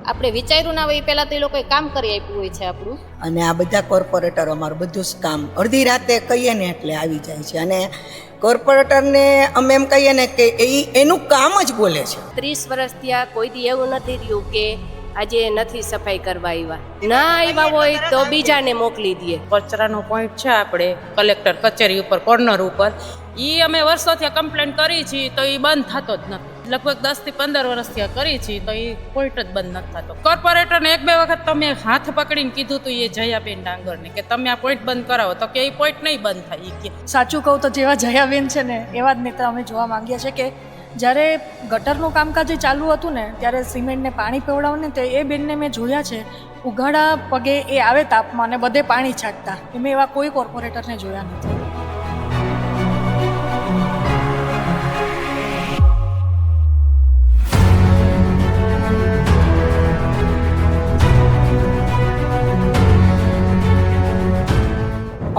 આપણે વિચાર્યું ના હોય પહેલાં તો એ લોકોએ કામ કરી આપ્યું હોય છે આપણું. અને આ બધા કોર્પોરેટરો અમારું બધું જ કામ અડધી રાતે કહીએ ને એટલે આવી જાય છે. અને કોર્પોરેટરને અમે એમ કહીએ ને કે એનું કામ જ બોલે છે. 30 વર્ષથી આ કોઈ દી એવું નથી રહ્યું કે આજે નથી સફાઈ કરવા આવ્યા, ના આવ્યા હોય તો બીજાને મોકલી દઈએ. કચરાનો પોઈન્ટ છે આપણે કલેક્ટર કચેરી ઉપર કોર્નર ઉપર, એ અમે વર્ષોથી કમ્પ્લેન કરી છીએ તો એ બંધ થતો જ નથી. લગભગ 10 થી 15 વર્ષથી કરી છીએ તો એ પોઈન્ટ જ બંધ નથી થતો. કોર્પોરેટરને 1-2 વખત તમે હાથ પકડીને કીધું હતું એ જયાબેન ડાંગરને કે તમે આ પોઈન્ટ બંધ કરાવો, તો કે એ પોઈન્ટ નહીં બંધ થાય. એ કે સાચું કહું તો જેવા જયાબેન છે ને એવા જ નેતા અમે જોવા માંગીએ છીએ. કે જ્યારે ગટરનું કામકાજ ચાલુ હતું ને ત્યારે સિમેન્ટને પાણી પીવડાવને તે એ બેનને મેં જોયા છે ઉઘાડા પગે એ આવે તાપમાં અને બધે પાણી છાંટતા. મેં એવા કોઈ કોર્પોરેટરને જોયા નથી.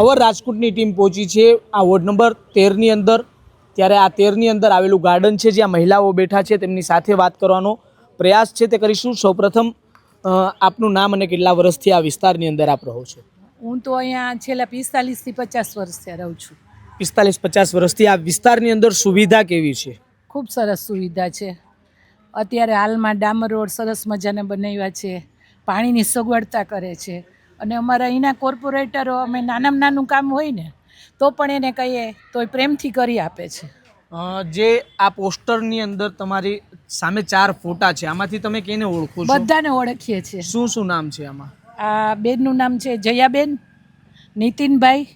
અવર રાજકોટની ટીમ પહોંચી છે આ વોર્ડ નંબર 13ની અંદર. ત્યારે આ 13ની અંદર આવેલું ગાર્ડન છે જ્યાં મહિલાઓ બેઠા છે, તેમની સાથે વાત કરવાનો પ્રયાસ છે તે કરીશું. સૌપ્રથમ આપનું નામ અને કેટલા વર્ષથી આ વિસ્તારની અંદર આપ રહો છો? હું તો અહીંયા છેલ્લા 45 થી 50 વર્ષથી રહું છું. 45-50 વર્ષથી આ વિસ્તારની અંદર સુવિધા કેવી છે? ખૂબ સરસ સુવિધા છે. અત્યારે હાલમાં ડામર રોડ સરસ મજાના બનાવ્યા છે, પાણીની સગવડતા કરે છે. અને અમારા અહીંના કોર્પોરેટરો અમે નાનામાં નાનું કામ હોય ને તો પણ એને કહીએ તો એ પ્રેમથી કરી આપે છે. જે આ પોસ્ટરની અંદર તમારી સામે 4 ફોટા છે, આમાંથી તમે કેને ઓળખો છો? બધાને ઓળખીએ છીએ. શું નામ છે આમાં? આ બેનનું નામ છે જયાબેન, નીતિનભાઈ,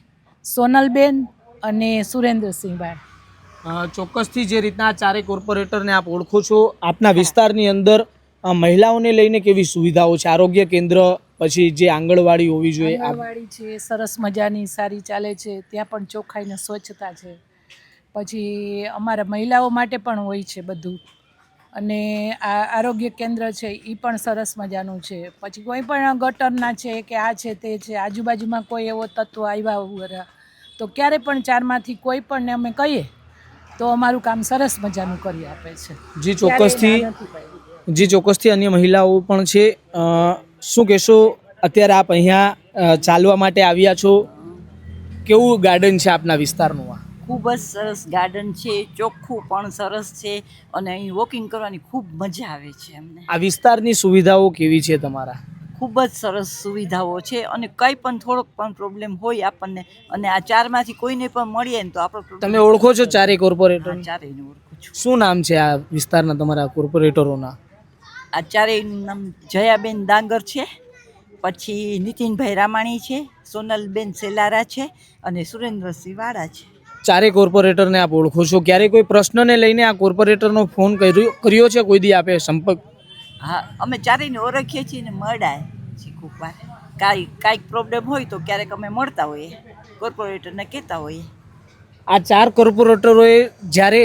સોનલબેન અને સુરેન્દ્રસિંહભાઈ. ચોક્કસથી જે રીતના આ 4 કોર્પોરેટરને આપ ઓળખો છો, આપના વિસ્તારની અંદર મહિલાઓને લઈને કેવી સુવિધાઓ છે? આરોગ્ય કેન્દ્ર, પછી જે આંગણવાડી હોવી જોઈએ, આંગણવાડી છે સરસ મજાની સારી ચાલે છે, ત્યાં પણ ચોખ્ખાઈ ને સ્વચ્છતા છે. પછી અમારા મહિલાઓ માટે પણ હોય છે બધું. અને આ આરોગ્ય કેન્દ્ર છે એ પણ સરસ મજાનું છે. પછી કોઈ પણ ગટરના છે કે આ છે તે છે, આજુબાજુમાં કોઈ એવો તત્વ આવ્યા વગર તો ક્યારે પણ 4માંથી કોઈ પણને અમે કહીએ તો અમારું કામ સરસ મજાનું કરી આપે છે. જી ચોક્કસથી અન્ય મહિલાઓ પણ છે. શું કહેશો, અત્યારે આપ અહીંયા ચાલવા માટે આવ્યા છો, કેવું ગાર્ડન છે આપના વિસ્તારનું? આ ખૂબ જ સરસ ગાર્ડન છે, ચોખ્ખું પણ સરસ છે અને અહીં વોકિંગ કરવાની ખૂબ મજા આવે છે અમને. આ વિસ્તારની સુવિધાઓ કેવી છે તમારા? ખૂબ જ સરસ સુવિધાઓ છે અને કંઈ પણ થોડોક પણ પ્રોબ્લેમ હોય આપણને અને આ 4માંથી કોઈને પણ મળીએ ને તો આપણો તમે ઓળખો છો 4 કોર્પોરેટર? 4યને ઓળખું છું. શું નામ છે આ વિસ્તારના તમારા કોર્પોરેટરોના? આ 4યનું નામ જયાબેન ડાંગર છે, પછી નીતિનભાઈ રામાણી છે, સોનલબેન સેલારા છે અને સુરેન્દ્રસિંહ વાળા છે. 4 કોર્પોરેટરને આપ ઓળખો છો. ક્યારે કોઈ પ્રશ્નને લઈને આ કોર્પોરેટરનો ફોન કર્યો છે? કોઈ દી આપે સંપર્ક? હા, અમે 4યને ઓળખીએ છીએ ને મળ્યા છીએ ખૂબ વાર. કાંઈક પ્રોબ્લેમ હોય તો ક્યારેક અમે મળતા હોઈએ, કોર્પોરેટરને કહેતા હોઈએ. આ 4 કોર્પોરેટરોએ જ્યારે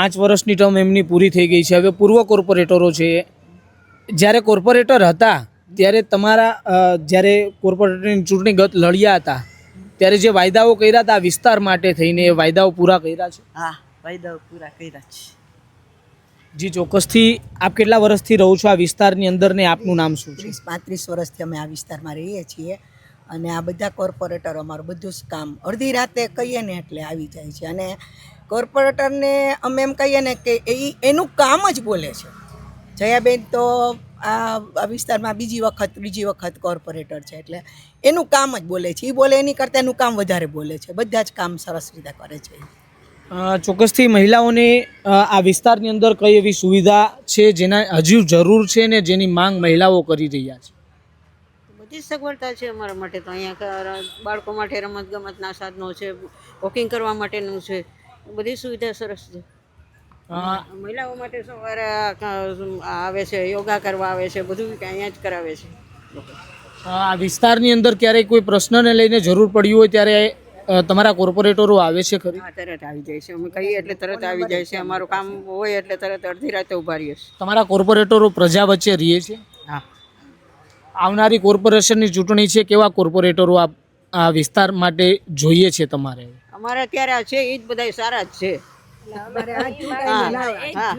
5 વર્ષની ટર્મ એમની પૂરી થઈ ગઈ છે, હવે પૂર્વ કોર્પોરેટરો છે, જ્યારે કોર્પોરેટર હતા ત્યારે તમારા જ્યારે કોર્પોરેટરની ચૂંટણી લડ્યા હતા ત્યારે જે વાયદાઓ કર્યા હતા વિસ્તાર માટે થઈને, એ વાયદાઓ પૂરા કર્યા છે? હા, વાયદાઓ પૂરા કર્યા છે. જી ચોક્કસથી. આપ કેટલા વર્ષથી રહો છો આ વિસ્તારની અંદર ને આપનું નામ શું છે? 35 વર્ષથી અમે આ વિસ્તારમાં રહીએ છીએ. અને આ બધા કોર્પોરેટરો અમારું બધું જ કામ અડધી રાતે કહીએ ને એટલે આવી જાય છે. અને કોર્પોરેટરને અમે એમ કહીએ ને કે એનું કામ જ બોલે છે. જયાબેન તો આ વિસ્તારમાં બીજી વખત કોર્પોરેટર છે એટલે એનું કામ જ બોલે છે. એ બોલે એની કરતાં એનું કામ વધારે બોલે છે. બધા જ કામ સરસ રીતે કરે છે. ચોક્કસથી મહિલાઓને આ વિસ્તારની અંદર કઈ એવી સુવિધા છે જેના હજુ જરૂર છે ને જેની માંગ મહિલાઓ કરી રહ્યા છે? બધી સગવડતા છે અમારા માટે તો. અહીંયા બાળકો માટે રમત ગમતના સાધનો છે, વોકિંગ કરવા માટેનું છે, બધી સુવિધા સરસ છે. મહિલાઓ માટે સવારે આવે છે, યોગા કરવા આવે છે, બધું અહીંયા જ કરાવે છે. આ વિસ્તારની અંદર ક્યારેય કોઈ પ્રશ્નને લઈને જરૂર પડી હોય ત્યારે તમારા કોર્પોરેટરો આવે છે ખરી? હા, તરત આવી જાય છે. અમે કહીએ એટલે તરત આવી જાય છે. અમારું કામ હોય એટલે તરત અડધી રાતે ઊભા રહીએ છીએ. તમારા કોર્પોરેટરો પ્રજા વચ્ચે રહીએ છે? હા. આવનારી કોર્પોરેશનની ચૂંટણી છે, કેવા કોર્પોરેટરો આ વિસ્તાર માટે જોઈએ છે તમારે? અમારે અત્યારે છે એ જ બધા સારા જ છે. હા, હા.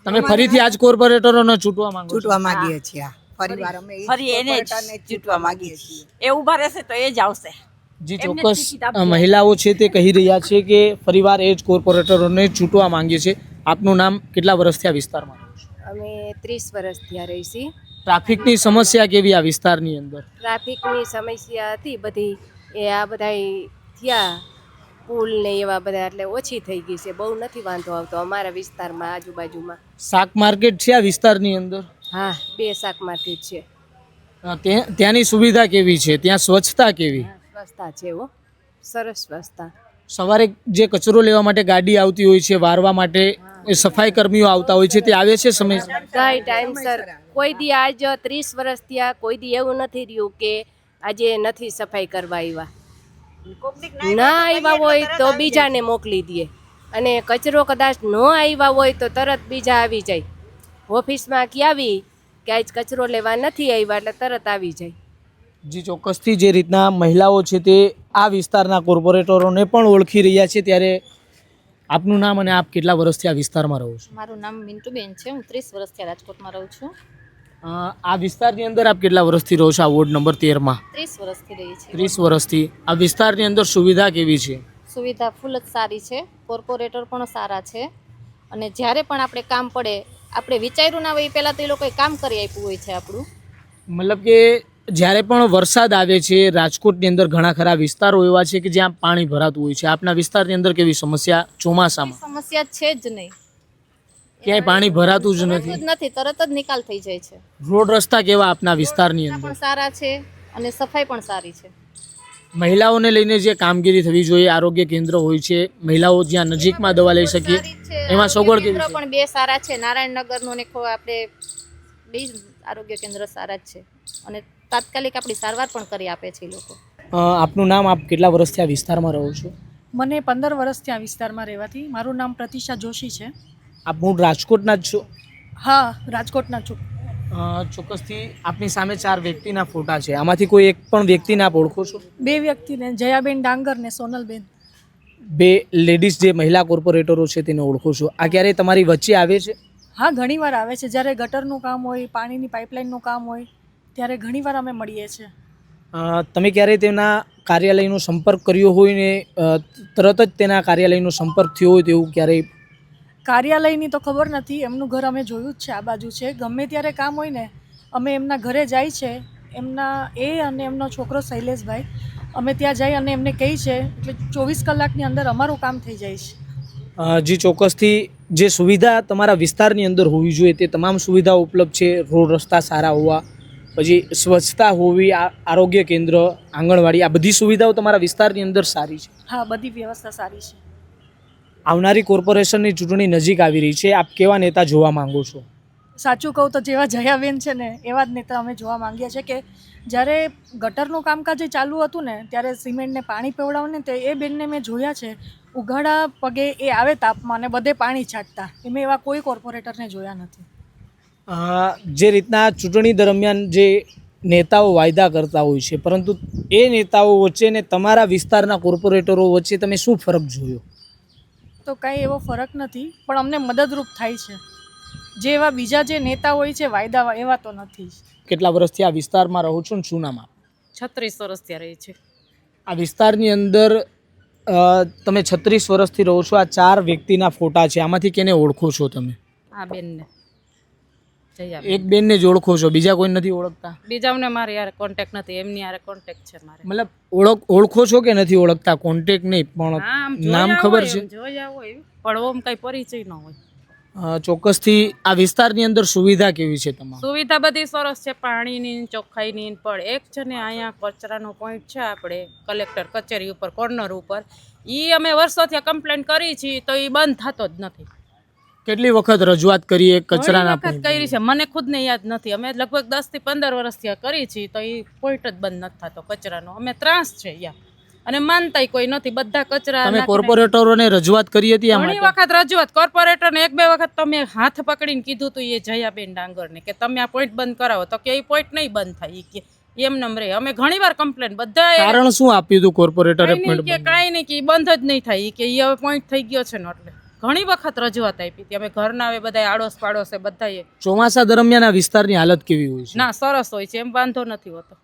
તમે ફરીથી આજ કોર્પોરેટરોને ચૂંટવા માંગો છો? ચૂંટવા માંગીએ છીએ ફરીવાર અમે એ જ ફરી એને જ કોર્પોરેટરને જ ચૂંટવા માંગીએ છીએ. એ ઊભા રહેશે તો એ જ આવશે. જી એમને ચોક્કસ ટિકિટ આપજો. મહિલાઓ છે તે કહી રહ્યા છે કે ફરીવાર એ જ કોર્પોરેટરોને ચૂંટવા માંગીએ છીએ. આપનું નામ, કેટલા વર્ષથી આ વિસ્તારમાં રહો છો? અમે 30 વર્ષ ત્યાં રહી છીએ. ટ્રાફિકની સમસ્યા કેવી આ વિસ્તારની અંદર? ટ્રાફિકની સમસ્યા હતી બધી, એ આ બધા થયા પુલ ને એવા બધા, એટલે ઓછી થઈ ગઈ છે, બહુ નથી વાંધો આવતો અમારા વિસ્તારમાં આજુબાજુમાં. શાક માર્કેટ છે આ વિસ્તારની અંદર? હા, 2 શાક માર્કેટ છે. ત્યાંની સુવિધા કેવી છે? ત્યાં સ્વચ્છતા કેવી? સ્વચ્છતા છે, હો, સરસ સ્વચ્છતા. સવારે જે કચરો લેવા માટે ગાડી આવતી હોય છે, વારવા માટે સફાઈ કર્મીઓ આવતા હોય છે, તે આવે છે સમય? કઈ ટાઈમસર. કોઈ દી આજ 30 વર્ષ થયા, કોઈ દી એવું નથી રહ્યું કે આજે નથી સફાઈ કરવા આવ્યા. ના આવ્યા હોય તો બીજાને મોકલી દે, અને કચરો કદાચ ન આવ્યા હોય તો તરત બીજા આવી જાય. ઓફિસમાં આવી કે આજ કચરો લેવા નથી આવ્યા એટલે તરત આવી જાય. જી ચોક્કસથી જે રીતના મહિલાઓ છે તે આ વિસ્તારના કોર્પોરેટરોને પણ ઓળખી રહ્યા છે, ત્યારે આપનું નામ અને આપ કેટલા વર્ષથી આ વિસ્તારમાં રહો છો? મારું નામ મિન્ટુબેન છે. હું 30 વર્ષથી રાજકોટમાં રહું છું. આ વિસ્તારની અંદર આપ કેટલા વર્ષથી રહો છો? આ વોર્ડ નંબર 13માં 30 વર્ષથી રહી છે. 30 વર્ષથી. આ વિસ્તારની અંદર સુવિધા કેવી છે? સુવિધા ફૂલ જ સારી છે. કોર્પોરેટર પણ સારા છે, અને જ્યારે પણ આપણે કામ પડે, આપણે વિચાર્યું ના હોય એ પહેલાં તો એ લોકોએ કામ કરી આપ્યું હોય છે આપણું. મતલબ કે જ્યારે પણ વરસાદ આવે છે, રાજકોટની અંદર ઘણા ખરા વિસ્તારો એવા છે કે જ્યાં પાણી ભરાતું હોય છે. આપના વિસ્તારની અંદર કેવી સમસ્યા ચોમાસામાં? સમસ્યા છે જ નહીં, ક્યાંય પાણી ભરાતું જ ભરાતું નથી. જ નથી, તરત જ નિકાલ થઈ જાય છે. રોડ રસ્તા કેવા આપના વિસ્તારની રસ્તા અંદર? પણ સારા છે અને સફાઈ પણ સારી છે. મહિલાઓને લઈને જે કામગીરી થવી જોઈએ, આરોગ્ય કેન્દ્ર હોય છે, મહિલાઓ જ્યાં નજીકમાં દવા લઈ શકીએ, સારી જ છે. એમાં સગવડ આરોગ્ય કેવી કેન્દ્ર છે? પણ 2 સારા છે. નારાયણનગરનું ને આપણે 2 આરોગ્ય કેન્દ્ર સારા જ છે, અને તાત્કાલિક આપણી સારવાર પણ કરી આપે છે એ લોકો. આપનું નામ, આપ કેટલા વર્ષથી આ વિસ્તારમાં રહો છો? મને 15 વર્ષથી આ વિસ્તારમાં રહેવાથી. મારું નામ પ્રતિશા જોશી છે. આપ મૂળ રાજકોટના જ છો? હા, રાજકોટના છું. ચોક્કસથી આપની સામે 4 વ્યક્તિના ફોટા છે. આમાંથી કોઈ એક પણ વ્યક્તિને આપ ઓળખો છો? 2 વ્યક્તિને, જયાબેન ડાંગર ને સોનલબેન. 2 લેડીઝ જે મહિલા કોર્પોરેટરો છે તેને ઓળખો છો. આ ક્યારેય તમારી વચ્ચે આવે છે? હા, ઘણીવાર આવે છે. જ્યારે ગટરનું કામ હોય, પાણીની પાઇપલાઇનનું કામ હોય, ત્યારે ઘણીવાર અમે મળીએ છીએ. તમે ક્યારેય તેના કાર્યાલયનો સંપર્ક કર્યો હોય ને તરત જ તેના કાર્યાલયનો સંપર્ક થયો હોય તેવું ક્યારેય? કાર્યાલયની તો ખબર નથી. એમનું ઘર અમે જોયું જ છે, આ બાજુ છે. ગમે ત્યારે કામ હોય ને અમે એમના ઘરે જાય છે. એ અને એમનો છોકરો શૈલેષભાઈ, અમે ત્યાં જઈ અને એમને કહી છે, એટલે 24 કલાકની અંદર અમારું કામ થઈ જાય છે. જી ચોક્કસથી જે સુવિધા તમારા વિસ્તારની અંદર હોવી જોઈએ તે તમામ સુવિધાઓ ઉપલબ્ધ છે. રોડ રસ્તા સારા હોવા, પછી સ્વચ્છતા હોવી, આરોગ્ય કેન્દ્ર, આંગણવાડી, આ બધી સુવિધાઓ તમારા વિસ્તારની અંદર સારી છે. હા, બધી વ્યવસ્થા સારી છે. આવનારી કોર્પોરેશનની ચૂંટણી નજીક આવી રહી છે. આપ કેવા નેતા જોવા માંગો છો? સાચું કહું તો જેવા જયાબેન છે ને એવા જ નેતા અમે જોવા માંગીએ છીએ. કે જ્યારે ગટરનું કામકાજ ચાલુ હતું ને ત્યારે સિમેન્ટને પાણી પીવડાવને તે એ બેનને મેં જોયા છે. ઉઘાડા પગે એ આવે તાપમાં અને બધે પાણી છાંટતા. મેં એવા કોઈ કોર્પોરેટરને જોયા નથી. જે રીતના ચૂંટણી દરમિયાન જે નેતાઓ વાયદા કરતા હોય છે, પરંતુ એ નેતાઓ વચ્ચે ને તમારા વિસ્તારના કોર્પોરેટરો વચ્ચે તમે શું ફરક જોયો? તો કાંઈ એવો ફરક નથી, પણ અમને મદદરૂપ થાય છે. જે એવા બીજા જે નેતા હોય છે વાયદા, એવા તો નથી. કેટલા વર્ષથી આ વિસ્તારમાં રહો છો ને શું નામ આપ? 36 વર્ષ ત્યાં રહી છે. આ વિસ્તારની અંદર તમે 36 વર્ષથી રહો છો. આ 4 વ્યક્તિના ફોટા છે. આમાંથી કેને ઓળખો છો તમે? આ બેનને, એક બેનને જ ઓળખો છો, બીજા કોઈ નથી ઓળખતા? બીજાઓને મારે યાર કોન્ટેક્ટ નથી, એમની યાર કોન્ટેક્ટ છે મારે. મતલબ ઓળખો છો કે નથી ઓળખતા? કોન્ટેક્ટ નહીં પણ નામ ખબર છે? જોયા હોય પણ ઓમ કઈ પરિચય ન હોય. ચોક્કસથી આ વિસ્તારની અંદર સુવિધા કેવી છે તમારી? સુવિધા બધી સરસ છે, પાણીની, ચોખ્ખાઈની. પણ એક છે ને અહીંયા કચરાનો પોઈન્ટ છે આપણે કલેક્ટર કચેરી ઉપર કોર્નર ઉપર, એ અમે વર્ષોથી કમ્પ્લેન કરી છે તો એ બંધ થતો જ નથી. કેટલી વખત રજૂઆત કરી કચરાના વખત કરી છે, મને ખુદને યાદ નથી. અમે લગભગ 10 થી 15 વર્ષથી કરી છે તો એ પોઈન્ટ જ બંધ નથી થતો કચરાનો. અમે ત્રાસ છે યા, અને માનતાય કોઈ નથી. બધા કચરા. તમે કોર્પોરેટરોને રજૂઆત કરી હતી? ઘણી વખત રજૂઆત, કોર્પોરેટરને 1-2 વખત તો મેં હાથ પકડીને કીધું હતું એ જયાબેન ડાંગરને કે તમે આ પોઈન્ટ બંધ કરાવો, તો કે એ પોઈન્ટ નહીં બંધ થાય, કે એમ નમ રે. અમે ઘણીવાર કમ્પ્લેન, બધા કારણ શું આપ્યું હતું કોર્પોરેટરે? કે કાંઈ નહીં, કે બંધ જ નહીં થાય, કે એ હવે પોઈન્ટ થઈ ગયો છે ને એટલે. ઘણી વખત રજૂઆત આપી હતી અમે ઘરના હવે બધા આડોશ પાડોશે બધાએ. ચોમાસા દરમિયાન આ વિસ્તારની હાલત કેવી હોય છે? ના સરસ હોય છે, એમ વાંધો નથી હોતો.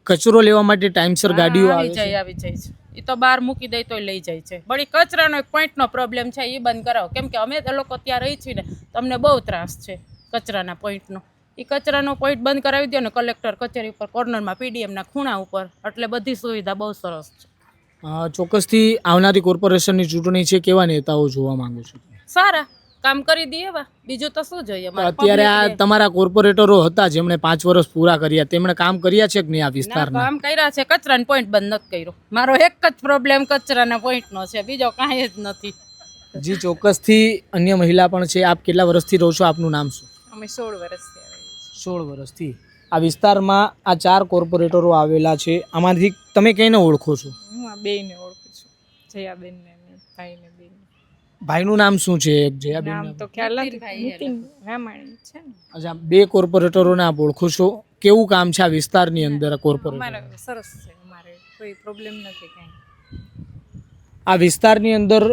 કચરો લેવા માટે ટાઈમસર ગાડીઓ આવે છે? આવી જાય છે. એ તો બહાર મૂકી દે તોય લઈ જાય છે. બળી કચરાનો એક પોઈન્ટનો પ્રોબ્લેમ છે, એ બંધ કરાવો. કેમ કે અમે લોકો ત્યાં રહી છીએ ને, તમને બહુ ત્રાસ છે કચરાના પોઈન્ટનો. એ કચરાનો પોઈન્ટ બંધ કરાવી દો ને કલેક્ટર કચેરી ઉપર કોર્નરમાં પીડીએમના ખૂણા ઉપર, એટલે બધી સુવિધા બહુ સરસ છે. ચોક્કસથી આવનારી કોર્પોરેશનની ચૂંટણી છે, કેવા નેતાઓ જોવા માંગો છો? સારા કામ કરી દઈએ એવા, બીજું તો શું જોઈએ અમારે? અત્યારે આ તમારા કોર્પોરેટરો હતા જેમણે 5 વર્ષ પૂરા કર્યા, તેમણે કામ કર્યા છે કે નહીં આ વિસ્તારના? કામ કર્યા છે, કચરાનો પોઈન્ટ બંધ નથી કર્યો. મારો એક જ પ્રોબ્લેમ કચરાના પોઈન્ટનો છે, બીજો કાંઈ જ નથી. જી ચોક્કસથી અન્ય મહિલા પણ છે. આપ કેટલા વર્ષથી રહો છો? આપનું નામ શું? અમે 16 વર્ષથી આવી 16 વર્ષથી. આ વિસ્તારમાં આ 4 કોર્પોરેટરો આવેલા છે, આમાંથી તમે કઈને ઓળખો છો? હું આ બેયને ઓળખું છું, જયાબેનને અને ભાઈને બેન. ભાઈનું નામ શું છે? જયાબેન નામ તો ખ્યાલ નથી, નીતિન રામાણી છે ને. અચ્છા, 2 કોર્પોરેટરોને આપ ઓળખો છો. કેવું કામ છે આ વિસ્તારની અંદર આ કોર્પોરેટર? અમારે સરસ છે, અમારે કોઈ પ્રોબ્લેમ નથી કાંઈ. આ વિસ્તારની અંદર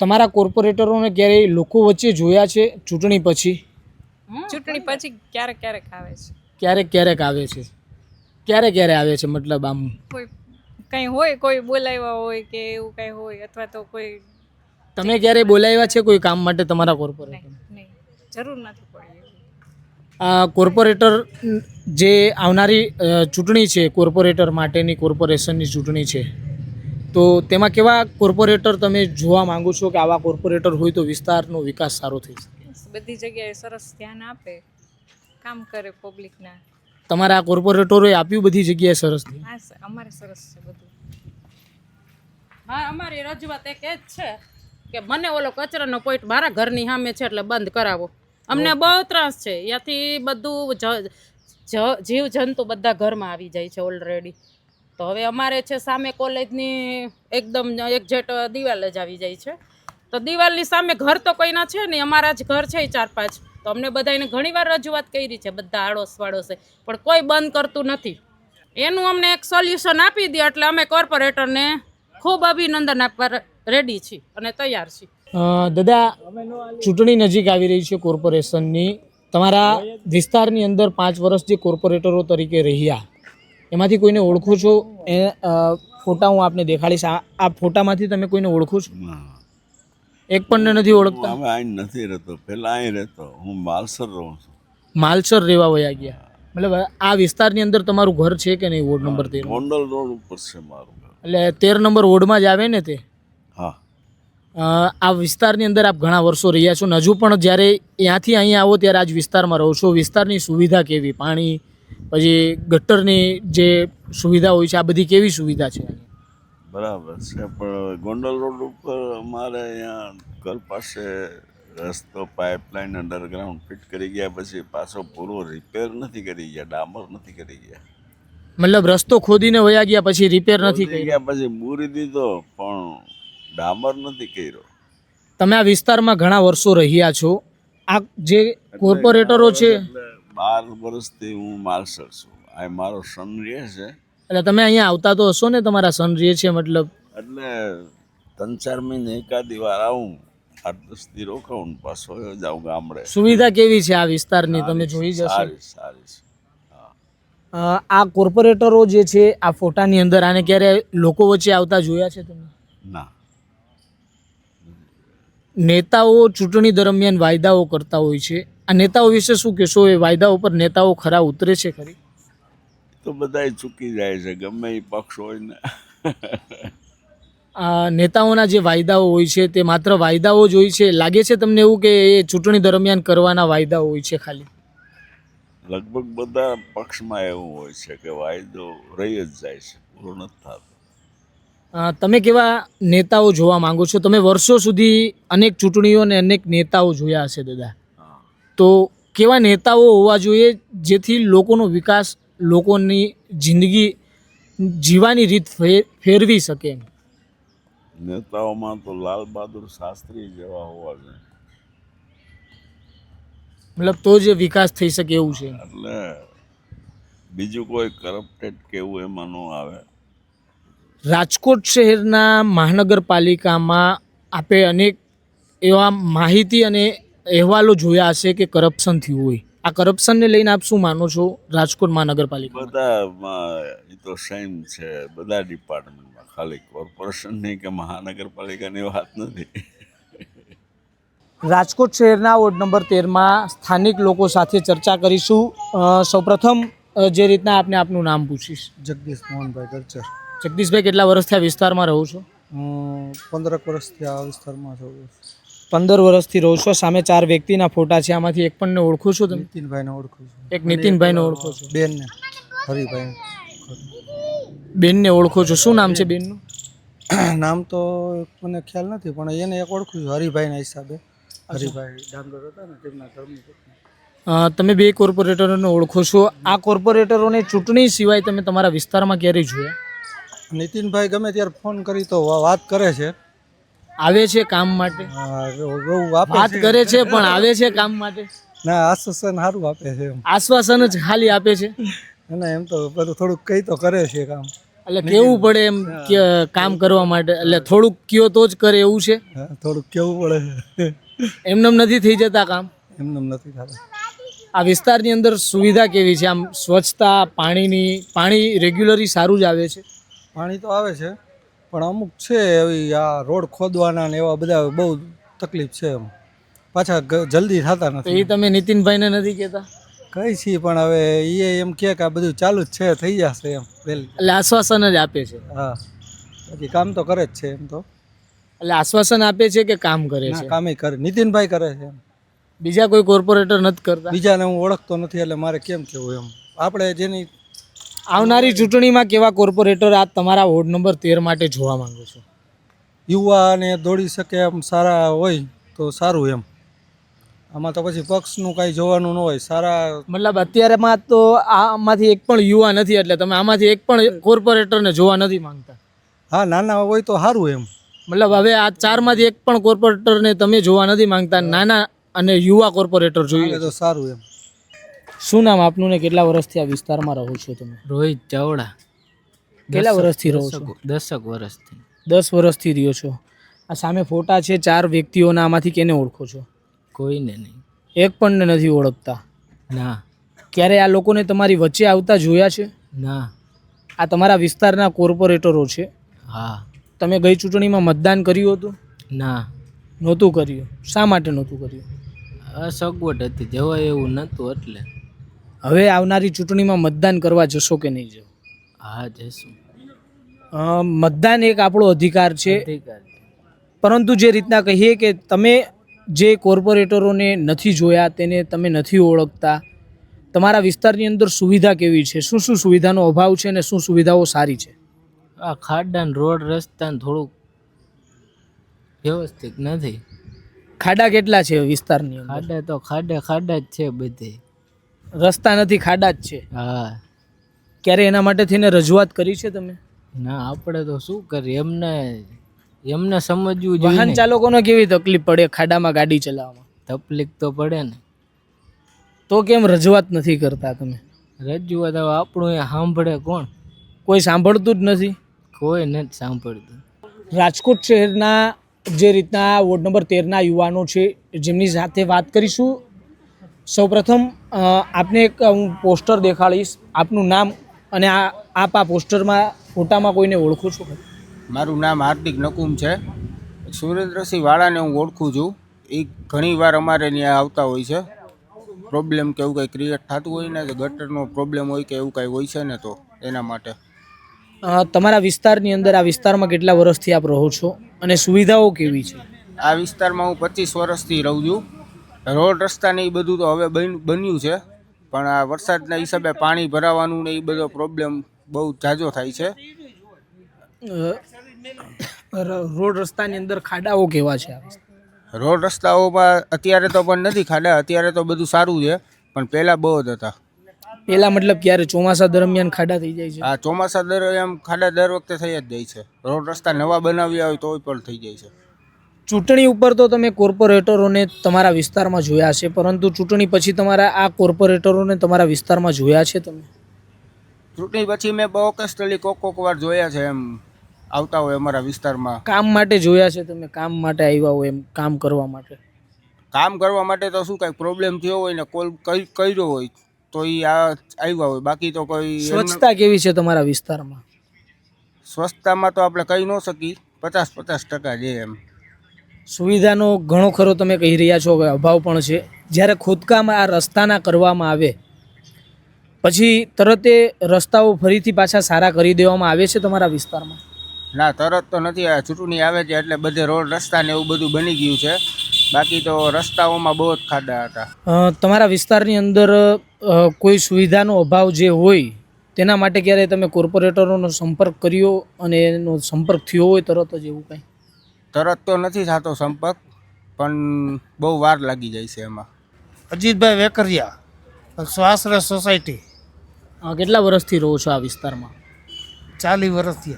તમારા કોર્પોરેટરોને ક્યારેય લોકો વચ્ચે જોયા છે ચૂંટણી પછી? ચૂંટણી પછી ક્યારેક ક્યારેક આવે છે. ક્યારેક ક્યારેક આવે છે. ક્યારે ક્યારે આવે છે? મતલબ આમ કોઈ કંઈ હોય, કોઈ બોલાવ્યા હોય કે એવું કંઈ હોય, અથવા તો કોઈ તમે ક્યારે બોલાવ્યા છે કોઈ કામ માટે તમારા કોર્પોરેટર? નહીં, જરૂર નથી પડી. આ કોર્પોરેટર જે આવનારી ચૂંટણી છે કોર્પોરેટર માટેની, કોર્પોરેશનની ચૂંટણી છે, તો તેમાં કેવા કોર્પોરેટર તમે જોવા માંગો છો કે આવા કોર્પોરેટર હોય તો વિસ્તારનો વિકાસ સારો થઈ શકે? બધી જગ્યાએ સરસ ધ્યાન આપે, કામ કરે પબ્લિકના. તમારા કોર્પોરેટરોએ આપ્યું બધી જગ્યાએ સરસ? હા, અમારે સરસ છે બધું. હા, અમારી રજૂઆત એક જ છે કે મને ઓલો કચરાનો પોઈન્ટ મારા ઘરની સામે છે એટલે બંધ કરાવો. અમને બહુ ત્રાસ છે. ત્યાંથી બધું જીવ જંતુ બધા ઘરમાં આવી જાય છે ઓલરેડી. તો હવે અમારે છે સામે કોલેજની એકદમ એક્ઝેક્ટ દિવાલ જ આવી જાય છે. તો દિવાલની સામે ઘર તો કોઈના છે નહીં, અમારા જ ઘર છે 4-5. તો અમને બધાને ઘણીવાર રજૂઆત કરી છે, બધા આડોશ પાડોશે, પણ કોઈ બંધ કરતું નથી. એનું અમને એક સોલ્યુશન આપી દે એટલે અમે કોર્પોરેટરને ખૂબ અભિનંદન આપવા રેડી છીએ અને તૈયાર છીએ. દાદા, ચૂંટણી નજીક આવી રહી છે કોર્પોરેશનની. તમારા વિસ્તારની અંદર 5 વર્ષ જે કોર્પોરેટરો તરીકે રહ્યા, એમાંથી કોઈને ઓળખો છો? એ ફોટા હું આપને દેખાડીશ. આ ફોટામાંથી તમે કોઈને ઓળખો છો? એક પણ નથી ઓળખતા? અમે અહીં નથી રહેતો, પહેલા અહીં રહેતો. હું માલસર રહું છું. માલસર રહેવા વયા ગયા? મતલબ આ વિસ્તારની અંદર તમારું ઘર છે કે નહીં? વોર્ડ નંબર 13 ગોંડલ રોડ ઉપર છે મારું ઘર. એટલે 13 નંબર વોર્ડમાં જ આવે ને તે? હા. આ વિસ્તારની અંદર આપ ઘણા વર્ષો રહ્યા છો, હજુ પણ જ્યારે ત્યાંથી અહીંયા આવો ત્યારે આ જ વિસ્તારમાં રહો છો. વિસ્તારની સુવિધા કેવી? પાણી, પછી ગટરની જે સુવિધા હોય છે, આ બધી કેવી સુવિધા છે? બરાબર છે, પણ ગોંડલ રોડ ઉપર અમારે અહીંયા ઘર પાસે રસ્તો પાઇપલાઇન અંડરગ્રાઉન્ડ ફિટ કરી ગયા, પછી પાછો પૂરો રિપેર નથી કરી ગયા, ડામર નથી કરી ગયા. મતલબ રસ્તો ખોદીને વયા ગયા પછી રિપેર નથી ખોદી ગયા, પછી મૂરી દીધો પણ ડામર નથી કર્યો. તમે આ વિસ્તારમાં ઘણા વર્ષો રહ્યા છો. આ જે કોર્પોરેટરો છે, 12 વર્ષથી હું માલસર છું. આ મારો સન રહે છે. એટલે તમે અહીંયા આવતા તો હશો ને? તમારા સન રહે છે મતલબ? એટલે 3-4 મહિને એકાદી વાર આવું, 8-10 દી રોકાવું, પાછો જાઉં ગામડે. સુવિધા કેવી છે આ વિસ્તારની? તમે જોઈ જશો. સારી છે. આ કોર્પોરેટરો જે છે આ ફોટાની અંદર, આને ક્યારે લોકો વચ્ચે આવતા જોયા છે તમે? ના. નેતાઓ ચૂંટણી દરમિયાન વાયદાઓ કરતા હોય છે, આ નેતાઓ વિશે શું કહેશો? એ વાયદાઓ પર નેતાઓ ખરા ઉતરે છે ખરી? તો બધાય ચૂકી જાય છે, ગમે એ પક્ષ હોય ને. નેતાઓના જે વાયદાઓ હોય છે તે માત્ર વાયદાઓ જ હોય છે? લાગે છે તમને એવું કે એ ચૂંટણી દરમિયાન કરવાના વાયદાઓ હોય છે ખાલી? લગભગ બધા પક્ષમાં એવું હોય છે કે વાયદો રહી જ જાય છે, પૂરો નથી થતો. તમે કેવા નેતાઓ જોવા માંગો છો? તમે વર્ષો સુધી અનેક ચૂંટણીઓ અને અનેક નેતાઓ જોયા હશે દાદા, તો કેવા નેતાઓ હોવા જોઈએ જેથી લોકોનો વિકાસ, લોકોની જિંદગી જીવાની રીત ફેરવી શકે? નેતાઓમાં તો લાલ બહાદુર શાસ્ત્રી જેવા હોવા જોઈએ. મતલબ તો જ વિકાસ થઈ શકે એવું છે? એટલે બીજું કોઈ કરપ્ટેડ કેવું એમાં ન આવે. રાજકોટ શહેરના મહાનગરપાલિકામાં આપે અનેક એવા માહિતી અને અહેવાલો જોયા હશે કે કરપ્શન થયું હોય. આ કરપ્શનને લઈને આપ શું માનો છો રાજકોટ મહાનગરપાલિકા? બધા એ તો સેમ છે બધા ડિપાર્ટમેન્ટમાં, ખાલી કોર્પોરેશનની કે મહાનગરપાલિકાની વાત નથી. રાજકોટ શહેરના વોર્ડ નંબર 13માં સ્થાનિક લોકો સાથે ચર્ચા કરીશું. સૌપ્રથમ જે રીતના આપને આપનું નામ પૂછીશ. જગદીશ મોહનભાઈ ગરચર. જગદીશભાઈ, કેટલા વર્ષથી આ વિસ્તારમાં રહો છો? 15 વર્ષથી આ વિસ્તારમાં છું. 15 વર્ષથી રહો છો. સામે 4 વ્યક્તિના ફોટા છે, આમાંથી એક પણને ઓળખો છો તમે? નીતિનભાઈને ઓળખું છું. એક નીતિનભાઈને ઓળખો છો? બેનને હરિભાઈ. બેનને ઓળખો છો. શું નામ છે બેનનું? નામ તો મને ખ્યાલ નથી, પણ એને એક ઓળખું છું હરિભાઈના હિસાબે. હરિભાઈ ડાંગર હતા ને તેમના ધર્મની પત્ની. તમે 2 કોર્પોરેટરોને ઓળખો છો. આ કોર્પોરેટરોને ચૂંટણી સિવાય તમે તમારા વિસ્તારમાં ક્યારેય જોયા? નીતિનભાઈ ગમે ત્યારે ફોન કરી તો વાત કરે છે. આવે છે કામ માટે? વાત કરે છે પણ આવે છે કામ માટે? ના, આશ્વાસન સારું આપે છે. આશ્વાસન જ ખાલી આપે છે? અને એમ તો બધું થોડુંક કઈ તો કરે છે કામ. એટલે કેવું પડે એમ કે કામ કરવા માટે? એટલે થોડુંક કયો તો જ કરે એવું છે? થોડુંક કેવું પડે. એમનેમ નથી થઈ જતા કામ? એમનેમ નથી થતા. આ વિસ્તારની અંદર સુવિધા કેવી છે? આમ સ્વચ્છતા, પાણી રેગ્યુલરલી સારું જ આવે છે? પાણી તો આવે છે, પણ અમુક છે એવી આ રોડ ખોદવાના ને એવા બધા બહુ તકલીફ છે. એમ પાછા જલ્દી થતા તો નથી. એ તમે નીતિનભાઈને નથી કહેતા? કઈ છીએ, પણ હવે એ એમ કહે કે આ બધું ચાલુ જ છે, થઈ જશે એમ વહેલી. એટલે આશ્વાસન જ આપે છે? હા, પછી કામ તો કરે જ છે એમ તો. એટલે આશ્વાસન આપે છે કે કામ કરે છે? કામે કરે. નીતિનભાઈ કરે છે. બીજા કોઈ કોર્પોરેટર નથી કરતા? બીજાને હું ઓળખતો નથી એટલે મારે કેમ કેવું એમ. આપણે જેની આવનારી ચૂંટણીમાં કેવા કોર્પોરેટર આ તમારા વોર્ડ નંબર 13 માટે જોવા માંગો છો? યુવાને દોડી શકે એમ સારા હોય તો સારું એમ. આમાં તો પછી પક્ષનું કાંઈ જોવાનું ન હોય. સારા મતલબ અત્યારેમાં તો આમાંથી એક પણ યુવા નથી, એટલે તમે આમાંથી એક પણ કોર્પોરેટરને જોવા નથી માંગતા? હા, નાના હોય તો સારું એમ. મતલબ હવે આ 4માંથી એક પણ કોર્પોરેટરને તમે જોવા નથી માંગતા, નાના અને યુવા કોર્પોરેટર જોઈએ તો સારું એમ. શું નામ આપનું ને કેટલા વર્ષથી આ વિસ્તારમાં રહો છો તમે? રોહિત ચાવડા. કેટલા વર્ષથી રહો છો? 10 વર્ષથી. 10 વર્ષથી રહ્યો છો. આ સામે ફોટા છે 4 વ્યક્તિઓના, આમાંથી કેને ઓળખો છો? કોઈને નહીં. એક પણને નથી ઓળખતા? ના. ક્યારે આ લોકોને તમારી વચ્ચે આવતા જોયા છે? ના. આ તમારા વિસ્તારના કોર્પોરેટરો છે? હા. તમે ગઈ ચૂંટણીમાં મતદાન કર્યું હતું? ના. નહોતું કર્યું? શા માટે નહોતું કર્યું? અસગવડ હતી, જવાય એવું નહોતું એટલે. હવે આવનારી ચૂંટણીમાં મતદાન કરવા જશો કે નહીં જાઓ? હા, જશું. મતદાન એક આપણો અધિકાર છે, પરંતુ જે રીતના કહીએ કે તમે જે કોર્પોરેટરોને નથી જોયા, તેને તમે નથી ઓળખતા, તમારા વિસ્તારની અંદર સુવિધા કેવી છે? શું શું સુવિધાનો અભાવ છે અને શું સુવિધાઓ સારી છે? આ ખાડા રોડ રસ્તા થોડુંક વ્યવસ્થિત નથી. ખાડા કેટલા છે વિસ્તારની અંદર? ખાડા તો ખાડા જ છે બધે. રસ્તા નથી, ખાડા જ છે? હા. ક્યારે એના માટે થઈને રજૂઆત કરી છે તમે? ના, આપણે તો શું કરીએ, એમને સમજવું જોઈએ. વાહન ચાલકોને કેવી તકલીફ પડે ખાડામાં ગાડી ચલાવવામાં? તકલીફ તો પડે ને. તો કેમ રજૂઆત નથી કરતા તમે? રજૂઆત હવે આપણું એ સાંભળે કોણ? કોઈ સાંભળતું જ નથી. કોઈ નથી સાંભળતું. રાજકોટ શહેરના જે રીતના વોર્ડ નંબર 13ના યુવાનો છે, જેમની સાથે વાત કરીશું. સૌપ્રથમ આપને એક હું પોસ્ટર દેખાડીશ. આપનું નામ અને આપ આ પોસ્ટરમાં ફોટામાં કોઈને ઓળખો છો? મારું નામ હાર્દિક નકુમ છે. સુરેન્દ્રસિંહ વાળાને હું ઓળખું છું. એ ઘણીવાર અમારે ત્યાં આવતા હોય છે. પ્રોબ્લેમ કે એવું કંઈ ક્રિએટ થતું હોય ને, ગટરનો પ્રોબ્લેમ હોય કે એવું કંઈ હોય છે ને, તો એના માટે. તમારા વિસ્તારની અંદર, આ વિસ્તારમાં કેટલા વર્ષથી આપ રહો છો અને સુવિધાઓ કેવી છે? આ વિસ્તારમાં હું 25 વર્ષથી રહું છું. રોડ રસ્તા ને એ બધું તો હવે બન્યું છે, પણ આ વરસાદના હિસાબે પાણી ભરાવાનું ને એ બધો પ્રોબ્લેમ બહુ ઝાઝો થાય છે. રોડ રસ્તાની અંદર ખાડાઓ કેવા છે? રોડ રસ્તાઓમાં અત્યારે તો પણ નથી ખાડા, અત્યારે તો બધું સારું છે, પણ પહેલાં બહુ જ હતા. પહેલાં મતલબ ક્યારે? ચોમાસા દરમિયાન ખાડા થઈ જાય છે? આ ચોમાસા દરમિયાન ખાડા દર વખતે થઈ જ જાય છે. રોડ રસ્તા નવા બનાવ્યા હોય તોય પણ થઈ જાય છે. ચૂંટણી ઉપર તો તમે કોર્પોરેટરોને તમારા વિસ્તારમાં જોયા છે, પરંતુ ચૂંટણી પછી તમારા આ કોર્પોરેટરોને તમારા વિસ્તારમાં જોયા છે તમે? ચૂંટણી પછી મેં બહુ ઓકેસ્ટલી કોક વાર જોયા છે એમ. આવતા હોય અમારા વિસ્તારમાં. કામ માટે જોયા છે તમે? કામ માટે આવ્યા હોય એમ, કામ કરવા માટે? કામ કરવા માટે તો શું કાંઈ પ્રોબ્લેમ થયો હોય ને કોલ કર્યો હોય તો એ આવ્યા હોય, બાકી તો કોઈ સ્વચ્છતા કેવી છે તમારા વિસ્તારમાં? સ્વચ્છતામાં તો આપણે કહી ન શકી, 50% છે એમ. સુવિધાનો ઘણો ખરો તમે કહી રહ્યા છો કે અભાવ પણ છે. જ્યારે ખોદકામ આ રસ્તાના કરવામાં આવે પછી તરત એ રસ્તાઓ ફરીથી પાછા સારા કરી દેવામાં આવે છે તમારા વિસ્તારમાં? ના, તરત તો નથી. આ ચૂંટણી આવે છે એટલે બધે રોડ રસ્તા ને એવું બધું બની ગયું છે, બાકી તો રસ્તાઓમાં બહુ જ ખાડા હતા. તમારા વિસ્તારની અંદર કોઈ સુવિધાનો અભાવ જે હોય તેના માટે ક્યારે તમે કોર્પોરેટરોનો સંપર્ક કર્યો અને એનો સંપર્ક થયો હોય તરત જ એવું કંઈ? તરત તો નથી થતો સંપર્ક, પણ બહુ વાર લાગી જાય છે એમાં. અજીતભાઈ વેકરિયા, સ્વાશ્રય સોસાયટી. કેટલા વર્ષથી રહો છો આ વિસ્તારમાં? 40 વર્ષથી.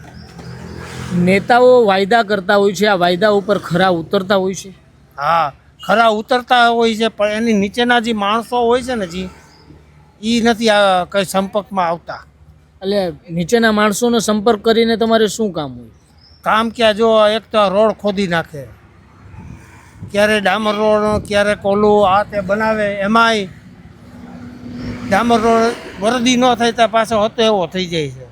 નેતાઓ વાયદા કરતા હોય છે, આ વાયદા ઉપર ખરા ઉતરતા હોય છે? હા, ખરા ઉતરતા હોય છે, પણ એની નીચેના જે માણસો હોય છે ને એ નથી કંઈ સંપર્કમાં આવતા. એટલે નીચેના માણસોનો સંપર્ક કરીને તમારે શું કામ હોય? કામ ક્યાં જો, એક તો રોડ ખોદી નાખે, ક્યારે ડામર રોડ, ક્યારે કોલું આ તે બનાવે, એમાંય ડામર રોડ વરદી ન થાય ત્યાં પાછો હતો એવો થઈ જાય છે.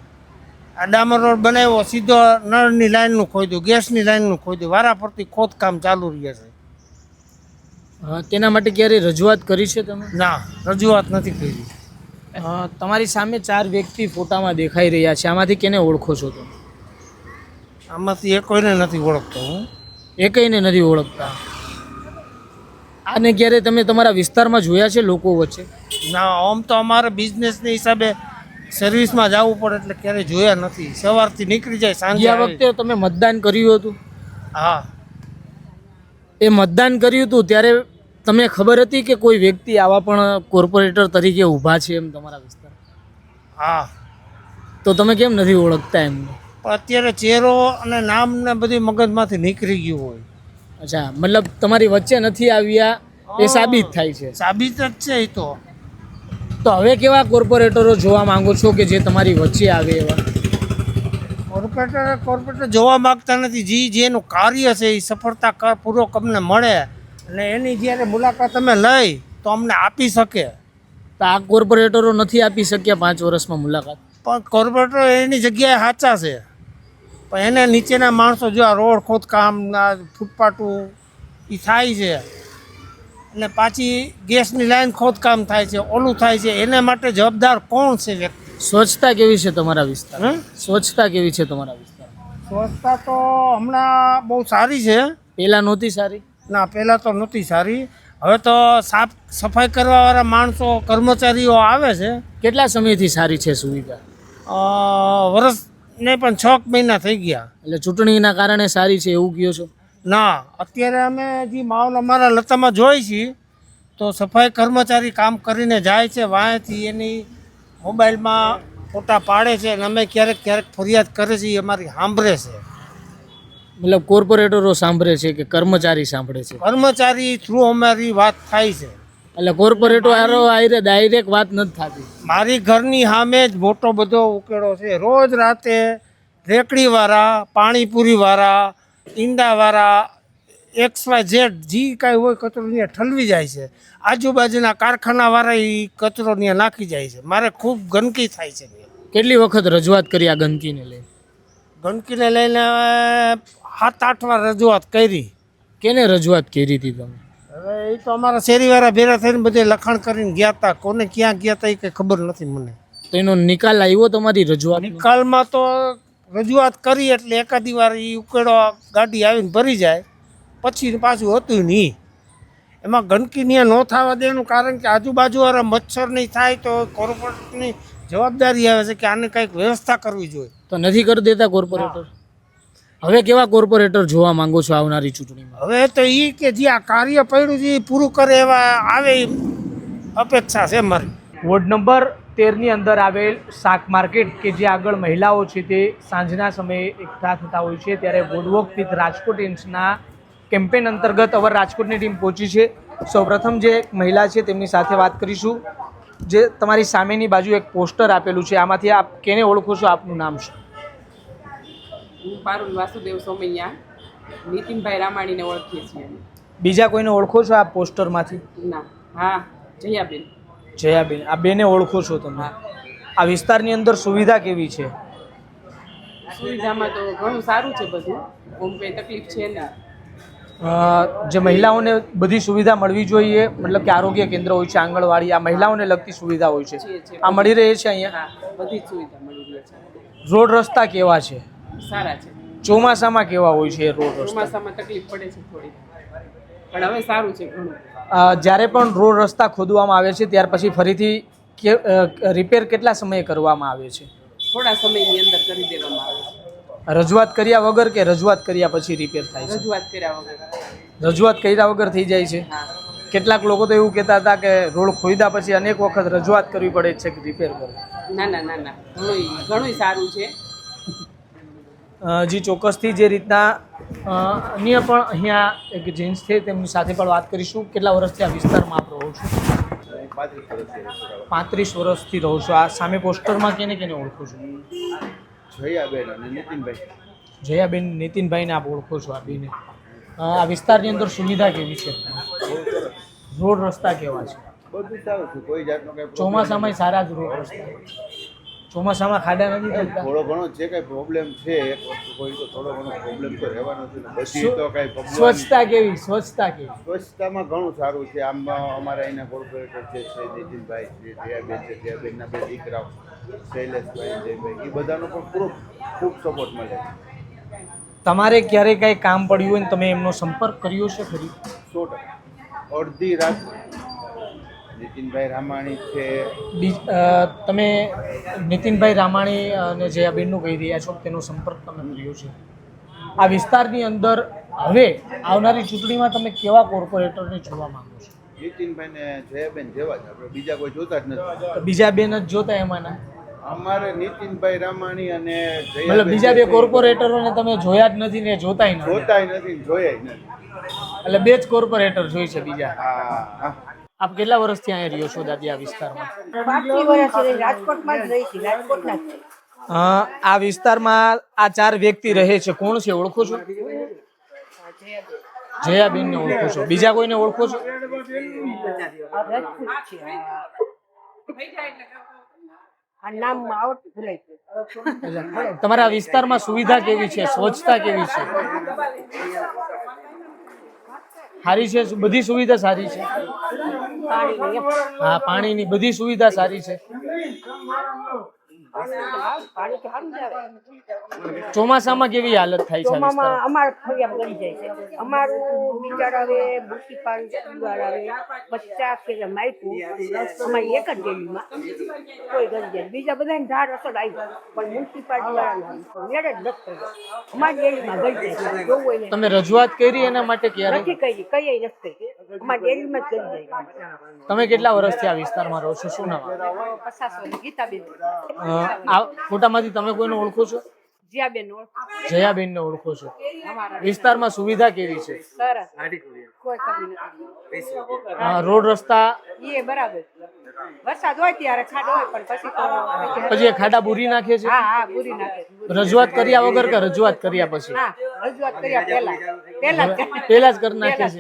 આ ડામર રોડ બનાવ્યો, સીધો નળની લાઈનનું ખોદ્યું, ગેસની લાઈનનું ખોદ્યું, વારાફરતી ખોદકામ ચાલુ રહે છે. તેના માટે ક્યારે રજૂઆત કરી છે તમે? ના, રજૂઆત નથી કરી. તમારી સામે 4 વ્યક્તિ ફોટામાં દેખાઈ રહ્યા છે, આમાંથી કેને ઓળખો છો તમે? આમાંથી એ કોઈને નથી ઓળખતો હું. એકઈને નથી ઓળખતા? આને ક્યારે તમે તમારા વિસ્તારમાં જોયા છે લોકો વચ્ચે? ના, આમ તો અમારે બિઝનેસની હિસાબે સર્વિસમાં જવું પડે એટલે ક્યારેય જોયા નથી. સવારથી નીકળી જાય, સાંજે ગયા વખતે તમે મતદાન કર્યું હતું? હા. એ મતદાન કર્યું હતું ત્યારે તમને ખબર હતી કે કોઈ વ્યક્તિ આવા પણ કોર્પોરેટર તરીકે ઊભા છે એમ તમારા વિસ્તારમાં? હા. તો તમે કેમ નથી ઓળખતા એમને? પણ અત્યારે ચહેરો અને નામ ને બધી મગજમાંથી નીકળી ગયું હોય. અચ્છા, મતલબ તમારી વચ્ચે નથી આવ્યા એ સાબિત થાય છે? સાબિત જ છે એ તો. તો હવે કેવા કોર્પોરેટરો જોવા માંગો છો કે જે તમારી વચ્ચે આવે એવા? કોર્પોરેટર જોવા માંગતા નથી. જેનું કાર્ય છે એ સફળતા પૂર્વક અમને મળે અને એની જ્યારે મુલાકાત અમે લઈ તો અમને આપી શકે. તો આ કોર્પોરેટરો નથી આપી શક્યા 5 વર્ષમાં મુલાકાત? પણ કોર્પોરેટર એની જગ્યાએ સાચા છે, પણ એને નીચેના માણસો જો આ રોડ ખોદકામ, ફૂટપાથું એ થાય છે અને પાછી ગેસની લાઈન ખોદકામ થાય છે, ઓલું થાય છે, એને માટે જવાબદાર કોણ છે વ્યક્તિ? સ્વચ્છતા કેવી છે તમારા વિસ્તાર? સ્વચ્છતા કેવી છે તમારા વિસ્તાર? સ્વચ્છતા તો હમણાં બહુ સારી છે. પહેલાં નહોતી સારી? ના, પહેલાં તો નહોતી સારી. હવે તો સાફ સફાઈ કરવાવાળા માણસો, કર્મચારીઓ આવે છે. કેટલા સમયથી સારી છે સુવિધા? વર્ષ નહીં પણ 6 મહિના થઈ ગયા. એટલે ચૂંટણીના કારણે સારી છે એવું કહો છો? ના, અત્યારે અમે જે માહોલ અમારા લતામાં જોઈ છીએ તો સફાઈ કર્મચારી કામ કરીને જાય છે, વાંયથી એની મોબાઈલમાં ફોટા પાડે છે અને અમે ક્યારેક ફરિયાદ કરે છે, એ અમારી સાંભળે છે. મતલબ કોર્પોરેટરો સાંભળે છે કે કર્મચારી સાંભળે છે? કર્મચારી થ્રુ અમારી વાત થાય છે. એટલે કોર્પોરેટરો આરે ડાયરેક્ટ વાત નથી થતી? મારી ઘરની સામે જ મોટો બધો ઉકેડો છે. રોજ રાતે રેકડીવાળા, પાણીપુરીવાળા, ઈંડાવાળા, XYZ જે કાંઈ હોય કચરો ત્યાં ઠલવી જાય છે. આજુબાજુના કારખાનાવાળા એ કચરો ત્યાં નાખી જાય છે. મારે ખૂબ ગંદકી થાય છે. કેટલી વખત રજૂઆત કરી આ ગંદકીને લઈને? ગંદકીને લઈને 7-8 વાર રજૂઆત કરી. કેને રજૂઆત કરી હતી તમે? હવે એ તો અમારા શેરીવાળા ભેગા થઈને બધે લખાણ કરીને ગયા હતા. કોને ક્યાં ગયા હતા એ કંઈ ખબર નથી મને. તો એનો નિકાલ આવ્યો તમારી રજૂઆત? નિકાલમાં તો રજૂઆત કરી એટલે એકાદી વાર એ ઉકેડો ગાડી આવીને ભરી જાય, પછી પાછું હતું નહીં. એમાં ગંદકી ત્યાં ન થવા દેવાનું કારણ કે આજુબાજુવાળા મચ્છર નહીં થાય તો કોર્પોરેટની જવાબદારી આવે છે કે આને કંઈક વ્યવસ્થા કરવી જોઈએ. તો નથી કરી દેતા કોર્પોરેટર? હવે કેવા કોર્પોરેટર જોવા માંગો છો આવનારી ચૂંટણીમાં? હવે તો એ કે જે આ કાર્ય પડ્યું છે એ પૂરું કરે એવા આવે અપેક્ષા છે મારી. વોર્ડ નંબર 13ની અંદર આવેલ શાક માર્કેટ કે જે આગળ મહિલાઓ છે તે સાંજના સમયે એકઠા થતા હોય છે, ત્યારે વોર્ડવોક વિથ રાજકોટ એમ્સના કેમ્પેન અંતર્ગત અવર રાજકોટની ટીમ પહોંચી છે. સૌપ્રથમ જે એક મહિલા છે તેમની સાથે વાત કરીશું. જે તમારી સામેની બાજુ એક પોસ્ટર આપેલું છે, આમાંથી આપ કેને ઓળખો છો? આપનું નામ શું? હું પારુલ વાસુદેવ સોમૈયા નીતિનભાઈ રામાણીને ઓળખીએ છીએ અમે. બીજા કોઈને ઓળખો છો આ પોસ્ટરમાંથી? ના, હા, જયાબેન. જયાબેન, આ બેને ઓળખો છો તમે? આ વિસ્તારની અંદર સુવિધા કેવી છે? સુવિધામાં તો ઘણું સારું છે બધું, ઓમ કંઈ તકલીફ છે ને. જે મહિલાઓને બધી સુવિધા મળવી જોઈએ, મતલબ કે આરોગ્ય કેન્દ્ર હોય છે, આંગણવાડી, આ મહિલાઓને લગતી સુવિધા હોય છે, આ મળી રહે છે અહીંયા? હા, બધી જ સુવિધા મળી રહે છે. રોડ રસ્તા કેવા છે? સારા છે. ચોમાસામાં કેવા હોય છે રોડ રસ્તા? ચોમાસામાં તકલીફ પડે છે થોડી, પણ હવે સારું છે ઘણું. જ્યારે પણ રોડ રસ્તા ખોદવામાં આવે છે ત્યાર પછી ફરીથી રિપેર કેટલા સમયે કરવામાં આવે છે? થોડા સમયની અંદર કરી દેવામાં આવે છે. રજૂઆત કર્યા વગર કે રજૂઆત કર્યા પછી રિપેર થાય છે? રજૂઆત કર્યા વગર. રજૂઆત કર્યા વગર થઈ જાય છે? કેટલાક લોકો તો એવું કહેતા હતા કે રોડ ખોદ્યા પછી અનેક વખત રજૂઆત કરવી પડે છે કે રિપેર કરો. ના ના ના ના, ઘણું સારું છે. જી ચોક્કસથી જે રીતના અન્ય પણ અહીંયા એક જેન્ટ્સ છે તેમની સાથે પણ વાત કરીશું. કેટલા વર્ષથી આ વિસ્તારમાં આપ રહો છો? 35 વર્ષથી રહો છો. આ સામે પોસ્ટરમાં કેને કેને ઓળખો છો? જયાબેન અને નીતિનભાઈ. જયાબેન, નીતિનભાઈને આપ ઓળખો છો? આ બેને આ વિસ્તારની અંદર સુવિધા કેવી છે? રોડ રસ્તા કેવા છે? બધું સારું છે, કોઈ જાતનો કઈ ચોમાસામાં સારા જ રોડ રસ્તા? ચોમાસામાં ખાડા નથી થતા? થોડો ઘણો જે કઈ પ્રોબ્લેમ છે એક વસ્તુ કોઈ તો થોડો ઘણો પ્રોબ્લેમ તો રહેવાનો છે ને. બધી તો કઈ સ્વચ્છતા કેવી? સ્વચ્છતા કેવી? સ્વચ્છતામાં ઘણું સારું છે. આમ અમારા અહીંના કોર્પોરેટર છે નીતિનભાઈ છે, જયાબેન છે, જયાબેનના બે દીકરાઓ શૈલેષભાઈ, જયભાઈ, એ બધાનો પણ ખૂબ સપોર્ટ મળે છે. તમારે ક્યારે કાંઈ કામ પડ્યું હોય ને તમે એમનો સંપર્ક કર્યો છે ખરી? 100%. અડધી રાત નીતિનભાઈ રામાણી છે. તમે નીતિનભાઈ રામાણી અને જયાબેનનું કહી રહ્યા છો તેનો સંપર્ક તમે કર્યો છે. આ વિસ્તારની અંદર હવે આવનારી ચૂંટણીમાં તમે કેવા કોર્પોરેટરને જોવા માંગો છો? નીતિનભાઈ ને જયાબેન જેવા જ, આપણે બીજા કોઈ જોતા જ નથી. બીજા બેન જ જોતા એમાંના? અમારે નીતિનભાઈ રામાણી અને મતલબ બીજા બે કોર્પોરેટરોને તમે જોયા જ નથી ને જોતાય નથી? જોતાય નથી, જોયા જ નથી. એટલે બે જ કોર્પોરેટર જોઈ છે બીજા? હા. આપ કેટલા વર્ષથી અહીંયા રહ્યો છો દાદી આ વિસ્તારમાં? 5 વર્ષ રાજકોટમાં જ રહી છે, રાજકોટના જ છે. આ વિસ્તારમાં આ 4 વ્યક્તિ રહે છે, કોણ છે ઓળખો છો? જયાબેનને ઓળખો છો? બીજા કોઈને ઓળખો છો? તમારા વિસ્તારમાં સુવિધા કેવી છે? સ્વચ્છતા કેવી છે? સારી છે? બધી સુવિધા સારી છે? હા, પાણીની બધી સુવિધા સારી છે. ચોમાસામાં કેવી હાલત થાય છે? અમારે ફરિયાદ બની જાય છે. અમારું વિચાર આવે મ્યુનિસિપાલિટી આવે 50 કે માયકું અમારી એક જ ડેલીમાં કોઈ ગરી જાય, બીજા બધાને ધાર અસર આવી પણ મ્યુનિસિપાલિટી વાળા મેળ જ નથી. અમારી ડેલીમાં ગઈ જાય જોવું હોય ને. તમે રજૂઆત કરી એના માટે ક્યારે? નથી કરી, કઈ નથી. અમારી ડેલીમાં જ કરી જાય. તમે કેટલા વર્ષથી આ વિસ્તારમાં રહો છો? શું નામ? 50 વર્ષ. ગીતાબેન. આ ફોટામાંથી તમે કોઈને ઓળખો છો? જયાબેન. જયાબેનને ઓળખો છો? વિસ્તારમાં સુવિધા કેવી છે? સરસ, કોઈ કમી નથી. રોડ રસ્તા એ બરાબર. વરસાદ હોય ત્યારે ખાડો હોય પણ પછી ખાડા બુરી નાખે છે? હા, બુરી નાખે. રજૂઆત કર્યા વગર કે રજૂઆત કર્યા પછી? રજૂઆત કર્યા પહેલા જ કરી નાખે છે.